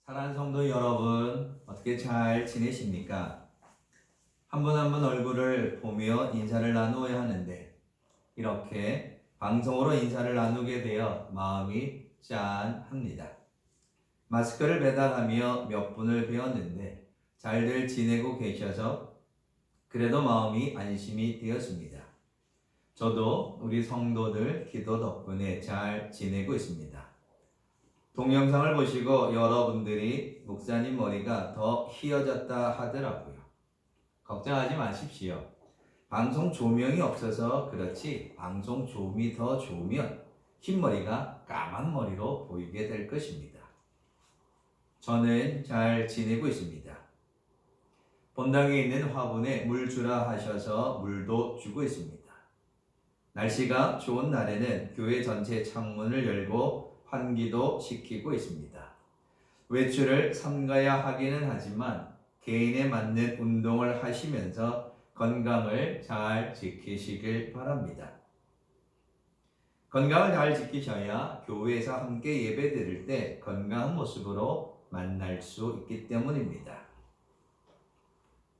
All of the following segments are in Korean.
사랑하는 성도 여러분, 어떻게 잘 지내십니까? 한 분 한 분 얼굴을 보며 인사를 나누어야 하는데 이렇게 방송으로 인사를 나누게 되어 마음이 짠합니다. 마스크를 배달하며 몇 분을 배웠는데 잘들 지내고 계셔서 그래도 마음이 안심이 되었습니다. 저도 우리 성도들 기도 덕분에 잘 지내고 있습니다. 동영상을 보시고 여러분들이 목사님 머리가 더 휘어졌다 하더라고요. 걱정하지 마십시오. 방송 조명이 없어서 그렇지 방송 조명이 더 좋으면 흰머리가 까만 머리로 보이게 될 것입니다. 저는 잘 지내고 있습니다. 본당에 있는 화분에 물 주라 하셔서 물도 주고 있습니다. 날씨가 좋은 날에는 교회 전체 창문을 열고 환기도 시키고 있습니다. 외출을 삼가야 하기는 하지만 개인에 맞는 운동을 하시면서 건강을 잘 지키시길 바랍니다. 건강을 잘 지키셔야 교회에서 함께 예배 드릴 때 건강한 모습으로 만날 수 있기 때문입니다.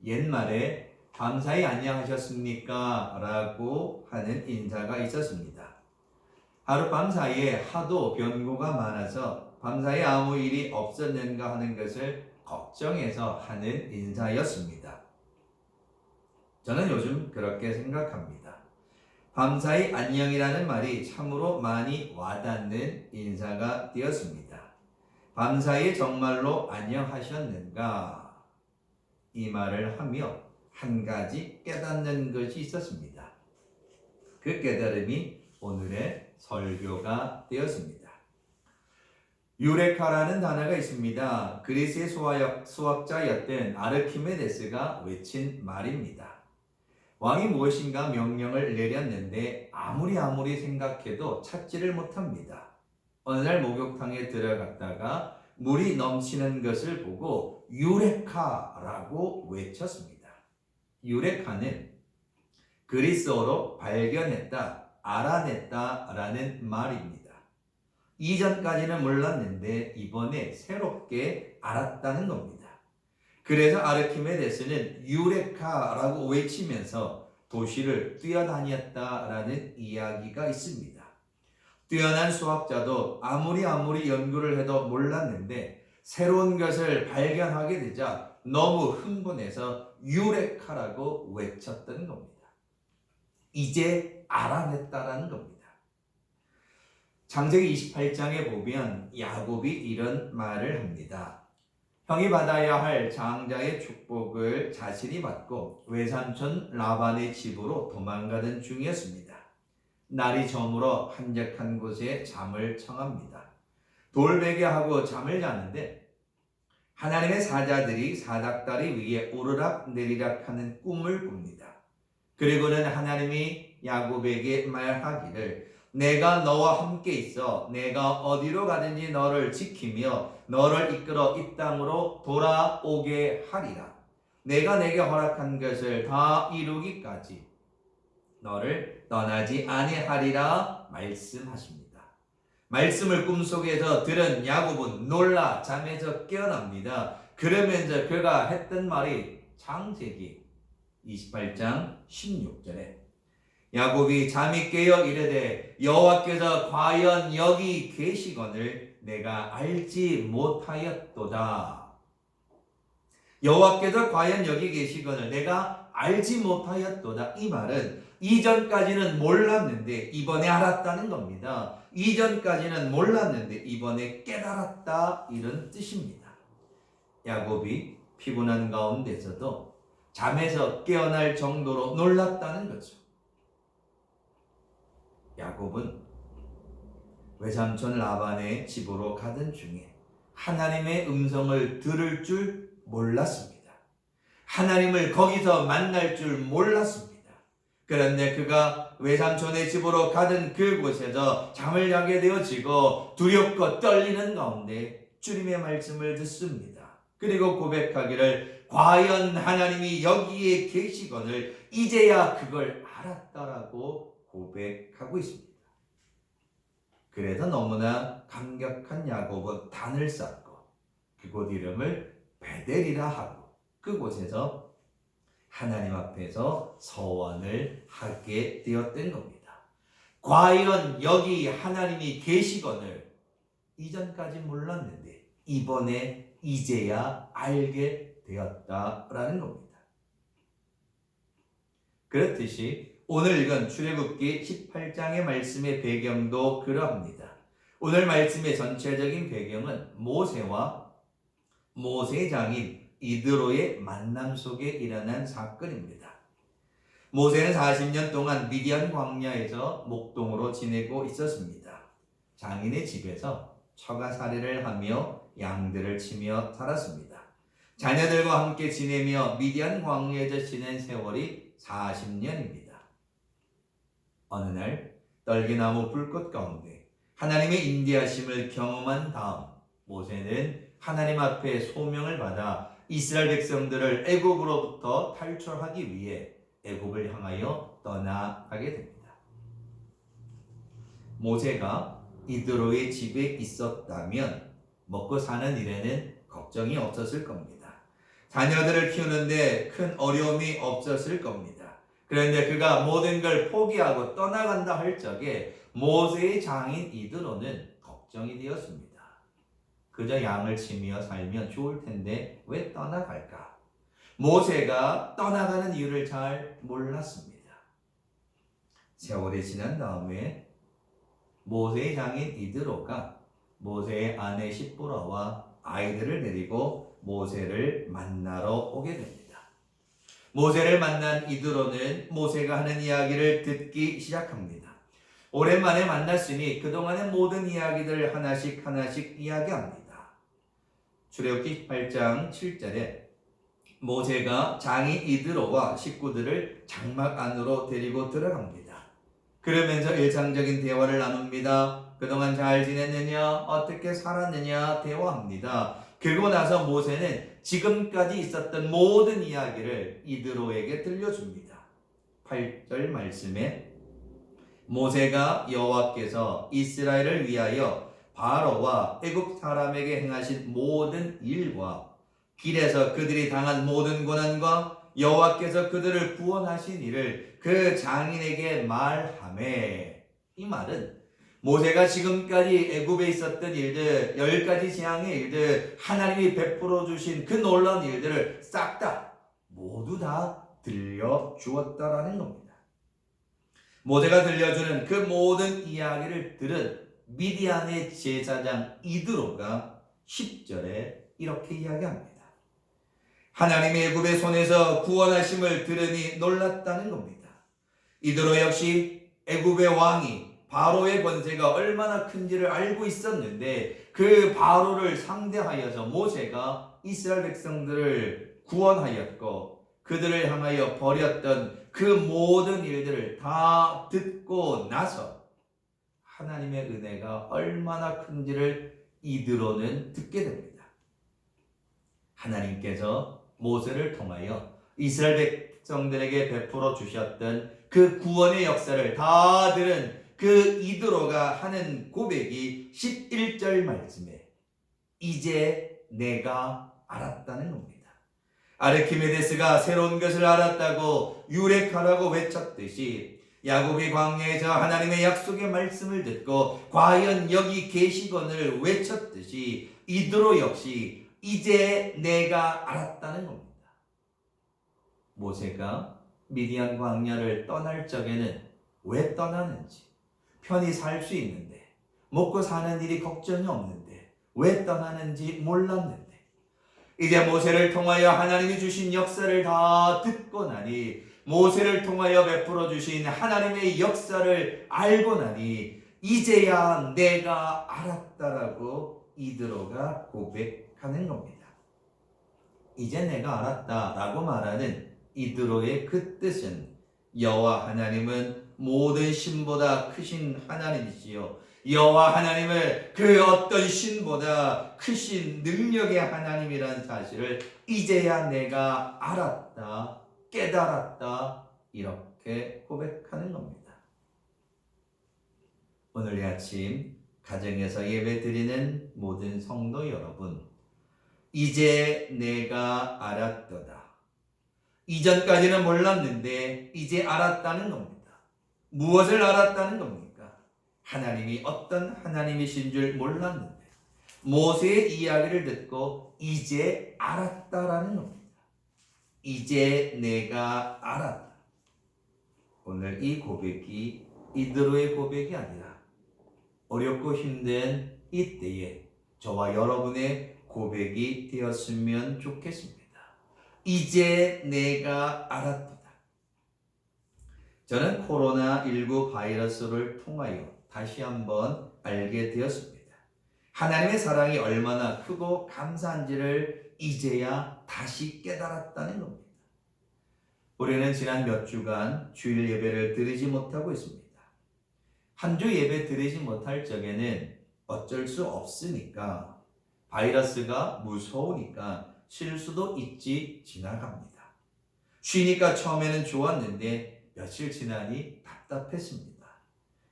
옛말에 밤사이 안녕하셨습니까? 라고 하는 인사가 있었습니다. 하룻밤 사이에 하도 변고가 많아서 밤사이 아무 일이 없었는가 하는 것을 걱정해서 하는 인사였습니다. 저는 요즘 그렇게 생각합니다. 밤사이 안녕이라는 말이 참으로 많이 와닿는 인사가 되었습니다. 밤사이에 정말로 안녕하셨는가? 이 말을 하며 한 가지 깨닫는 것이 있었습니다. 그 깨달음이 오늘의 설교가 되었습니다. 유레카라는 단어가 있습니다. 그리스의 수학자였던 아르키메데스가 외친 말입니다. 왕이 무엇인가 명령을 내렸는데 아무리 생각해도 찾지를 못합니다. 어느 날 목욕탕에 들어갔다가 물이 넘치는 것을 보고 유레카라고 외쳤습니다. 유레카는 그리스어로 발견했다, 알아냈다라는 말입니다. 이전까지는 몰랐는데 이번에 새롭게 알았다는 겁니다. 그래서 아르키메데스는 유레카라고 외치면서 도시를 뛰어다녔다라는 이야기가 있습니다. 뛰어난 수학자도 아무리 연구를 해도 몰랐는데 새로운 것을 발견하게 되자 너무 흥분해서 유레카라고 외쳤던 겁니다. 이제 알아냈다라는 겁니다. 창세기 28장에 보면 야곱이 이런 말을 합니다. 형이 받아야 할 장자의 축복을 자신이 받고 외삼촌 라반의 집으로 도망가던 중이었습니다. 날이 저물어 한적한 곳에 잠을 청합니다. 돌베개하고 잠을 자는데 하나님의 사자들이 사닥다리 위에 오르락 내리락 하는 꿈을 꿉니다. 그리고는 하나님이 야곱에게 말하기를 내가 너와 함께 있어 내가 어디로 가든지 너를 지키며 너를 이끌어 이 땅으로 돌아오게 하리라. 내가 내게 허락한 것을 다 이루기까지 너를 떠나지 아니하리라 말씀하십니다. 말씀을 꿈속에서 들은 야곱은 놀라 잠에서 깨어납니다. 그러면서 그가 했던 말이 창세기 28장 16절에 야곱이 잠이 깨어 이르되 여호와께서 과연 여기 계시거늘 내가 알지 못하였도다. 여호와께서 과연 여기 계시거늘 내가 알지 못하였도다. 이 말은 이전까지는 몰랐는데 이번에 알았다는 겁니다. 이전까지는 몰랐는데 이번에 깨달았다, 이런 뜻입니다. 야곱이 피곤한 가운데서도 잠에서 깨어날 정도로 놀랐다는 거죠. 야곱은 외삼촌 라반의 집으로 가던 중에 하나님의 음성을 들을 줄 몰랐습니다. 하나님을 거기서 만날 줄 몰랐습니다. 그런데 그가 외삼촌의 집으로 가던 그곳에서 잠을 자게 되어지고 두렵고 떨리는 가운데 주님의 말씀을 듣습니다. 그리고 고백하기를 과연 하나님이 여기에 계시거늘 이제야 그걸 알았다라고 고백하고 있습니다. 그래서 너무나 감격한 야곱은 단을 쌓고 그곳 이름을 베델이라 하고 그곳에서 하나님 앞에서 서원을 하게 되었던 겁니다. 과연 여기 하나님이 계시거늘 이전까지 몰랐는데 이번에 이제야 알게 되었다라는 겁니다. 그렇듯이 오늘 읽은 출애굽기 18장의 말씀의 배경도 그러합니다. 오늘 말씀의 전체적인 배경은 모세와 모세의 장인 이드로의 만남 속에 일어난 사건입니다. 모세는 40년 동안 미디안 광야에서 목동으로 지내고 있었습니다. 장인의 집에서 처가살이를 하며 양들을 치며 살았습니다. 자녀들과 함께 지내며 미디안 광야에서 지낸 세월이 40년입니다. 어느 날 떨기나무 불꽃 가운데 하나님의 인도하심을 경험한 다음 모세는 하나님 앞에 소명을 받아 이스라엘 백성들을 애굽으로부터 탈출하기 위해 애굽을 향하여 떠나가게 됩니다. 모세가 이드로의 집에 있었다면 먹고 사는 일에는 걱정이 없었을 겁니다. 자녀들을 키우는데 큰 어려움이 없었을 겁니다. 그런데 그가 모든 걸 포기하고 떠나간다 할 적에 모세의 장인 이드로는 걱정이 되었습니다. 그저 양을 치며 살면 좋을 텐데 왜 떠나갈까? 모세가 떠나가는 이유를 잘 몰랐습니다. 세월이 지난 다음에 모세의 장인 이드로가 모세의 아내 시보라와 아이들을 데리고 모세를 만나러 오게 됩니다. 모세를 만난 이드로는 모세가 하는 이야기를 듣기 시작합니다. 오랜만에 만났으니 그동안의 모든 이야기들을 하나씩 이야기합니다. 출애굽기 18장 7절에 모세가 장인 이드로와 식구들을 장막 안으로 데리고 들어갑니다. 그러면서 일상적인 대화를 나눕니다. 그동안 잘 지냈느냐? 어떻게 살았느냐? 대화합니다. 그리고 나서 모세는 지금까지 있었던 모든 이야기를 이드로에게 들려줍니다. 8절 말씀에 모세가 여호와께서 이스라엘을 위하여 바로와 애굽 사람에게 행하신 모든 일과 길에서 그들이 당한 모든 고난과 여호와께서 그들을 구원하신 일을 그 장인에게 말하매. 이 말은 모세가 지금까지 애굽에 있었던 일들, 10가지 재앙의 일들, 하나님이 베풀어 주신 그 놀라운 일들을 싹 다 모두 다 들려주었다라는 겁니다. 모세가 들려주는 그 모든 이야기를 들은 미디안의 제사장 이드로가 10절에 이렇게 이야기합니다. 하나님의 애굽의 손에서 구원하심을 들으니 놀랐다는 겁니다. 이드로 역시 애굽의 왕이 바로의 권세가 얼마나 큰지를 알고 있었는데 그 바로를 상대하여서 모세가 이스라엘 백성들을 구원하였고 그들을 향하여 벌였던 그 모든 일들을 다 듣고 나서 하나님의 은혜가 얼마나 큰지를 이드로는 듣게 됩니다. 하나님께서 모세를 통하여 이스라엘 백성들에게 베풀어 주셨던 그 구원의 역사를 다 들은 그 이드로가 하는 고백이 11절 말씀에 이제 내가 알았다는 겁니다. 아르키메데스가 새로운 것을 알았다고 유레카라고 외쳤듯이 야곱이 광야에서 하나님의 약속의 말씀을 듣고 과연 여기 계시거늘 외쳤듯이 이드로 역시 이제 내가 알았다는 겁니다. 모세가 미디안 광야를 떠날 적에는 왜 떠나는지, 편히 살 수 있는데 먹고 사는 일이 걱정이 없는데 왜 떠나는지 몰랐는데 이제 모세를 통하여 하나님이 주신 역사를 다 듣고 나니 모세를 통하여 베풀어 주신 하나님의 역사를 알고 나니 이제야 내가 알았다라고 이드로가 고백하는 겁니다. 이제 내가 알았다라고 말하는 이드로의 그 뜻은 여호와 하나님은 모든 신보다 크신 하나님이시요 여호와 하나님을 그 어떤 신보다 크신 능력의 하나님이라는 사실을 이제야 내가 알았다, 깨달았다 이렇게 고백하는 겁니다. 오늘 아침 가정에서 예배드리는 모든 성도 여러분, 이제 내가 알았도다. 이전까지는 몰랐는데 이제 알았다는 겁니다. 무엇을 알았다는 겁니까? 하나님이 어떤 하나님이신 줄 몰랐는데 모세의 이야기를 듣고 이제 알았다라는 겁니다. 이제 내가 알았다. 오늘 이 고백이 이대로의 고백이 아니라 어렵고 힘든 이때에 저와 여러분의 고백이 되었으면 좋겠습니다. 이제 내가 알았도다. 저는 코로나19 바이러스를 통하여 다시 한번 알게 되었습니다. 하나님의 사랑이 얼마나 크고 감사한지를 이제야 다시 깨달았다는 겁니다. 우리는 지난 몇 주간 주일 예배를 드리지 못하고 있습니다. 한 주 예배 드리지 못할 적에는 어쩔 수 없으니까, 바이러스가 무서우니까 쉴 수도 있지 지나갑니다. 쉬니까 처음에는 좋았는데 며칠 지나니 답답했습니다.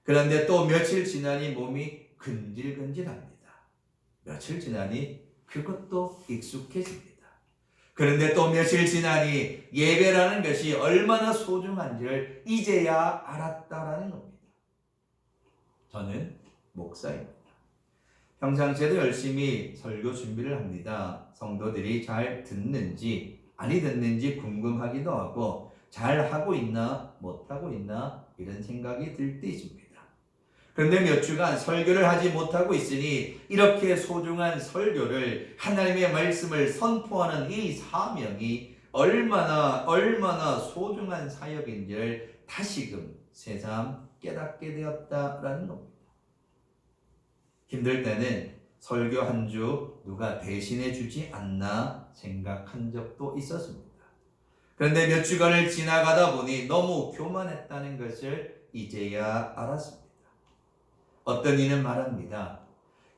그런데 또 며칠 지나니 몸이 근질근질합니다. 며칠 지나니 그것도 익숙해집니다. 그런데 또 며칠 지나니 예배라는 것이 얼마나 소중한지를 이제야 알았다라는 겁니다. 저는 목사입니다. 평상시에도 열심히 설교 준비를 합니다. 성도들이 잘 듣는지 아니 듣는지 궁금하기도 하고 잘 하고 있나 못하고 있나 이런 생각이 들 때 있습니다. 그런데 몇 주간 설교를 하지 못하고 있으니 이렇게 소중한 설교를, 하나님의 말씀을 선포하는 이 사명이 얼마나 소중한 사역인지를 다시금 새삼 깨닫게 되었다라는 겁니다. 힘들 때는 설교 한 주 누가 대신해 주지 않나 생각한 적도 있었습니다. 그런데 몇 주간을 지나가다 보니 너무 교만했다는 것을 이제야 알았습니다. 어떤 이는 말합니다.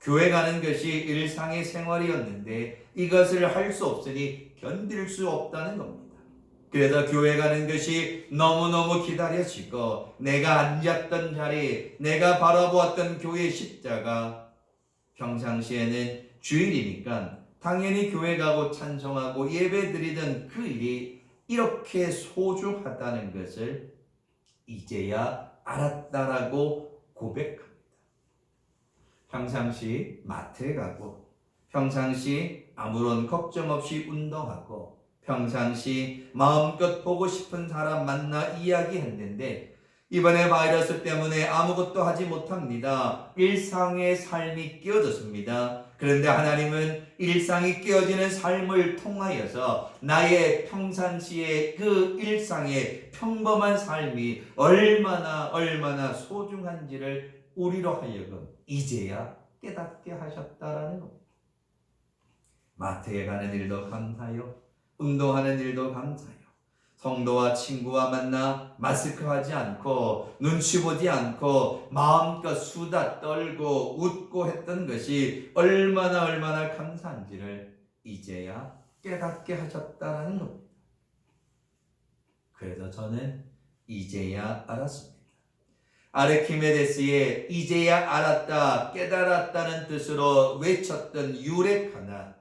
교회 가는 것이 일상의 생활이었는데 이것을 할 수 없으니 견딜 수 없다는 겁니다. 그래서 교회 가는 것이 너무너무 기다려지고 내가 앉았던 자리, 내가 바라보았던 교회 십자가, 평상시에는 주일이니까 당연히 교회 가고 찬송하고 예배 드리던 그 일이 이렇게 소중하다는 것을 이제야 알았다라고 고백합니다. 평상시 마트에 가고, 평상시 아무런 걱정 없이 운동하고, 평상시 마음껏 보고 싶은 사람 만나 이야기했는데 이번에 바이러스 때문에 아무것도 하지 못합니다. 일상의 삶이 깨어졌습니다. 그런데 하나님은 일상이 깨어지는 삶을 통하여서 나의 평상시의 그 일상의 평범한 삶이 얼마나 소중한지를 우리로 하여금 이제야 깨닫게 하셨다라는 겁니다. 마트에 가는 일도 감사해요. 운동하는 일도 감사해요. 성도와 친구와 만나 마스크하지 않고 눈치 보지 않고 마음껏 수다 떨고 웃고 했던 것이 얼마나 감사한지를 이제야 깨닫게 하셨다라는 겁니다. 그래서 저는 이제야 알았습니다. 아르키메데스의 이제야 알았다, 깨달았다는 뜻으로 외쳤던 유레카나,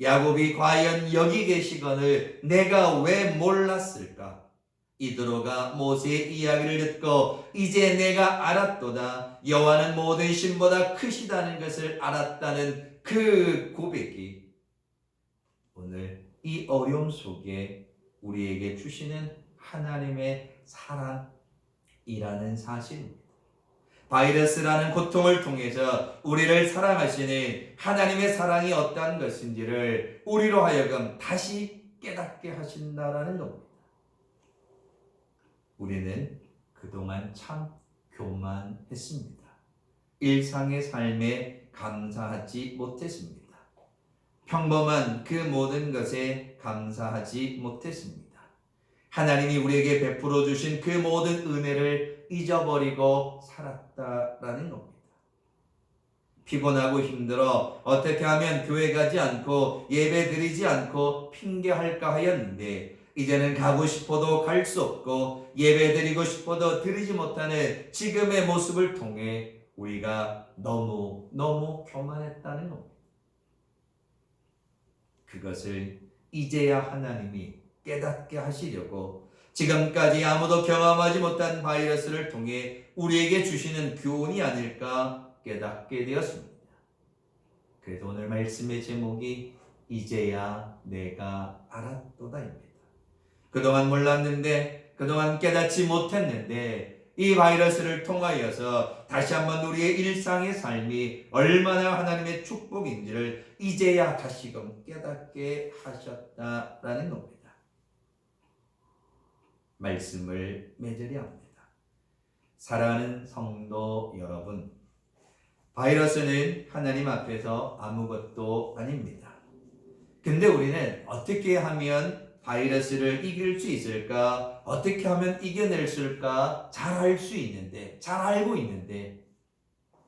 야곱이 과연 여기 계시거늘 내가 왜 몰랐을까? 이드로가 모세의 이야기를 듣고 이제 내가 알았도다, 여호와는 모든 신보다 크시다는 것을 알았다는 그 고백이 오늘 이 어려움 속에 우리에게 주시는 하나님의 사랑이라는 사실입니다. 바이러스라는 고통을 통해서 우리를 사랑하시는 하나님의 사랑이 어떠한 것인지를 우리로 하여금 다시 깨닫게 하신다라는 겁니다. 우리는 그동안 참 교만했습니다. 일상의 삶에 감사하지 못했습니다. 평범한 그 모든 것에 감사하지 못했습니다. 하나님이 우리에게 베풀어 주신 그 모든 은혜를 잊어버리고 살았다라는 겁니다. 피곤하고 힘들어 어떻게 하면 교회 가지 않고 예배 드리지 않고 핑계할까 하였는데 이제는 가고 싶어도 갈 수 없고 예배 드리고 싶어도 드리지 못하는 지금의 모습을 통해 우리가 너무 교만했다는 겁니다. 그것을 이제야 하나님이 깨닫게 하시려고 지금까지 아무도 경험하지 못한 바이러스를 통해 우리에게 주시는 교훈이 아닐까 깨닫게 되었습니다. 그래서 오늘 말씀의 제목이 이제야 내가 알았도다입니다. 그동안 몰랐는데, 그동안 깨닫지 못했는데 이 바이러스를 통하여서 다시 한번 우리의 일상의 삶이 얼마나 하나님의 축복인지를 이제야 다시금 깨닫게 하셨다라는 겁니다. 말씀을 맺으려 합니다. 사랑하는 성도 여러분, 바이러스는 하나님 앞에서 아무것도 아닙니다. 근데 우리는 어떻게 하면 바이러스를 이길 수 있을까? 어떻게 하면 이겨낼 수 있을까? 잘 알 수 있는데, 잘 알고 있는데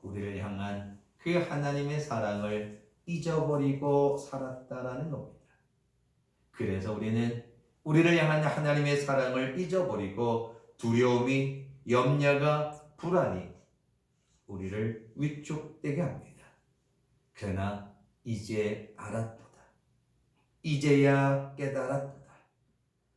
우리를 향한 그 하나님의 사랑을 잊어버리고 살았다라는 겁니다. 그래서 우리는 우리를 향한 하나님의 사랑을 잊어버리고 두려움이, 염려가, 불안이 우리를 위축되게 합니다. 그러나 이제 알았도다. 이제야 깨달았도다.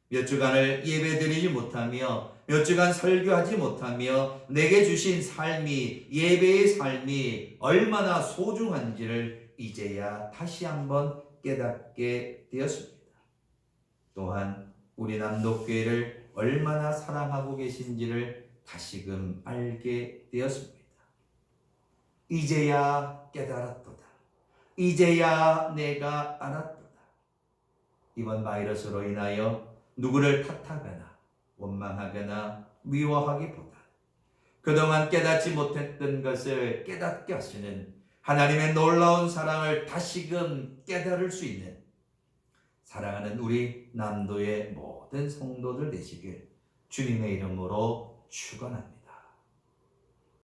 몇 주간을 예배드리지 못하며 몇 주간 설교하지 못하며 내게 주신 삶이, 예배의 삶이 얼마나 소중한지를 이제야 다시 한번 깨닫게 되었습니다. 또한 우리 남독교회를 얼마나 사랑하고 계신지를 다시금 알게 되었습니다. 이제야 깨달았도다. 이제야 내가 알았도다. 이번 바이러스로 인하여 누구를 탓하거나 원망하거나 미워하기보다 그동안 깨닫지 못했던 것을 깨닫게 하시는 하나님의 놀라운 사랑을 다시금 깨달을 수 있는 사랑하는 우리 남도의 모든 성도들 되시길 주님의 이름으로 축원합니다.